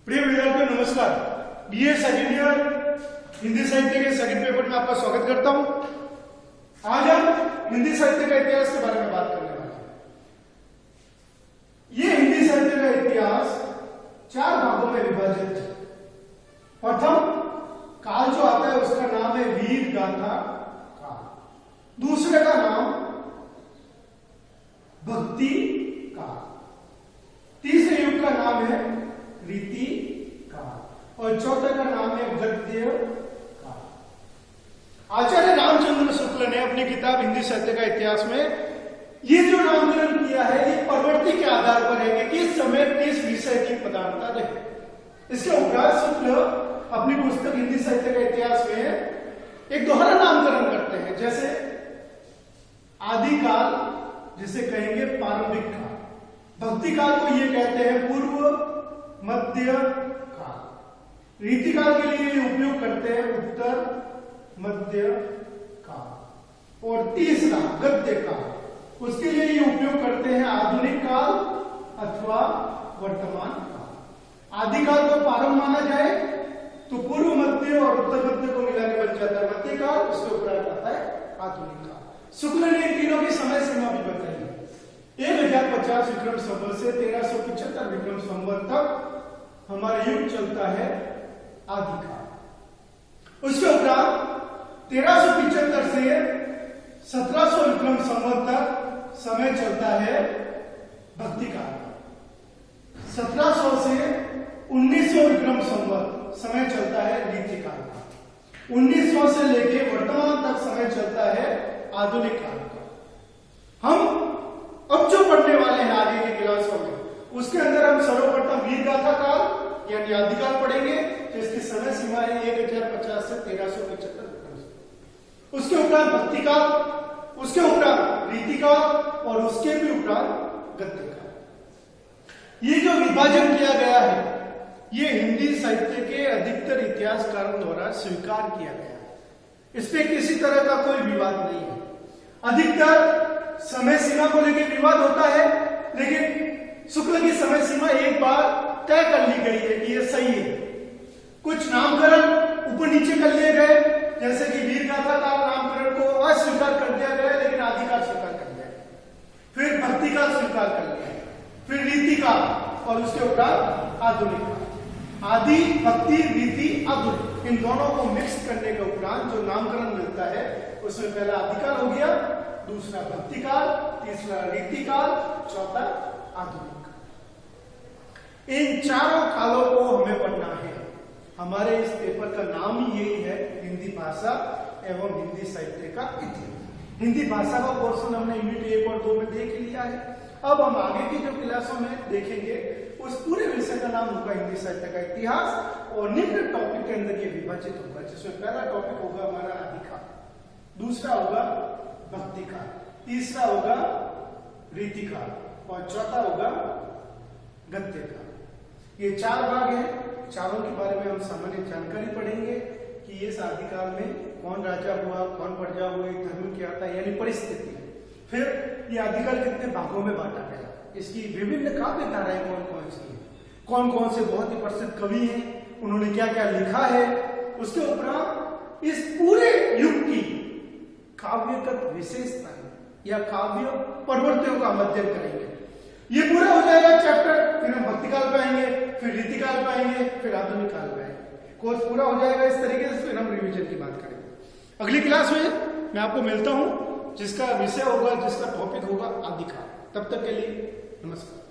प्रिय विद्यार्थियों नमस्कार। बीए सेकंड ईयर हिंदी साहित्य के सेकंड पेपर में आपका स्वागत करता हूं। आज हम हिंदी साहित्य का इतिहास के बारे में बात करने वाले हैं। ये हिंदी साहित्य का इतिहास 4 भागों में विभाजित है। प्रथम काल जो आता है उसका नाम है वीर गाथा काल। दूसरे का नाम भक्ति काल। तीसरे युग का नाम है रीति काल और चौथे का नाम है गद्य काल। आचार्य रामचंद्र शुक्ल ने अपनी किताब हिंदी साहित्य का इतिहास में ये जो नामकरण किया है ये प्रवृत्ति के आधार पर है कि किस समय किस विषय की प्रधानता रहे। इसके उपरांत शुक्ल अपनी पुस्तक हिंदी साहित्य का इतिहास में एक दोहरा नामकरण करते हैं, जैसे आदिकाल जिसे कहेंगे प्रारंभिक काल, भक्ति काल को ये कहते हैं पूर्व मध्य काल, रीति काल के लिए उपयोग करते हैं उत्तर मध्य काल और तीसरा गद्य काल उसके लिए ये उपयोग करते हैं आधुनिक काल अथवा वर्तमान काल। आदिकाल को प्रारंभ माना जाए तो पूर्व मध्य और उत्तर मध्य को मिला के बन जाता है मध्य काल, उसके ऊपर आता है आधुनिक काल। शुक्ल ने इन तीनों की समय सीमा भी बताई है। 1050 विक्रम संवत से 1375 विक्रम संवत तक हमारा युग चलता है आदिकाल। उसके उपरांत 1375 से 1700 विक्रम संवत तक समय चलता है भक्ति काल। 1700 से 1900 विक्रम संवत समय चलता है रीति काल का। 1900 से लेके वर्तमान तक समय चलता है आधुनिक काल का। हम अब जो पढ़ने वाले हैं आगे के क्लासों में उसके अंदर हम सर्वप्रथम वीर गाथा काल यानी आदिकाल पढ़ेंगे, तो इसकी समय सीमा है 1050 से 1375 विक्रम। उसके उपरांत भक्ति काल, उसके उपरांत रीति काल और उसके भी उपरांत गद्य काल। ये जो विभाजन किया गया है ये हिंदी साहित्य के अधिकतर इतिहासकारों द्वारा स्वीकार किया गया है। इस पे किसी तरह का कोई विवाद नहीं है। अधिकतर समय सीमा को लेकर विवाद होता है, लेकिन शुक्ल की समय सीमा एक बार तय कर ली गई है कि ये सही है। कुछ नामकरण ऊपर नीचे कर लिए गए, जैसे कि वीर गाथा काल नामकरण को अस्वीकार कर दिया गया, लेकिन आदिकाल स्वीकार कर दिया गया, फिर भक्ति काल स्वीकार कर लिया, फिर रीति काल और उसके उपरांत आधुनिक काल। आदि भक्ति रीति आधुनिक इन दोनों को मिक्स करने के उपरांत जो नामकरण मिलता है उसमें पहला आदिकाल हो गया, दूसरा भक्ति काल, तीसरा रीति काल, चौथा आधुनिक काल। इन चारों कालों को हमें पढ़ना है। हमारे इस पेपर का नाम ही यही है हिंदी भाषा एवं हिंदी साहित्य का इतिहास। हिंदी भाषा का पोर्शन हमने यूनिट 1 और 2 में देख लिया है। अब हम आगे की जो क्लासों में देखेंगे उस पूरे विषय का नाम होगा हिंदी साहित्य का इतिहास और निम्न टॉपिक के अंदर ये विभाजित होगा, जिसमें पहला टॉपिक होगा हमारा आदिकाल, दूसरा होगा भक्ति काल, तीसरा होगा रीति काल और चौथा होगा गद्य काल। ये 4 भाग हैं। चारों के बारे में हम सामान्य जानकारी पढ़ेंगे कि इस आदिकाल में कौन राजा हुआ, कौन प्रजा हुई, धर्म क्या था यानी परिस्थिति। फिर ये आदिकाल कितने भागों में बांटा गया, इसकी विभिन्न काव्य धाराएं कौन कौन सी है, कौन कौन से बहुत ही प्रसिद्ध कवि हैं, उन्होंने क्या क्या लिखा है। उसके उपरांत इस पूरे युग की काव्यगत विशेषता या काव्य प्रवृत्तियों का अध्ययन करेंगे। ये पूरा हो जाएगा चैप्टर, फिर हम भक्ति काल पे आएंगे, फिर रीति काल पे आएंगे, फिर आधुनिक काल पे आएंगे। कोर्स पूरा हो जाएगा इस तरीके से, फिर हम रिवीजन की बात करेंगे। अगली क्लास में मैं आपको मिलता हूं जिसका विषय होगा, जिसका टॉपिक होगा आदिकाल। तब तक के लिए नमस्कार।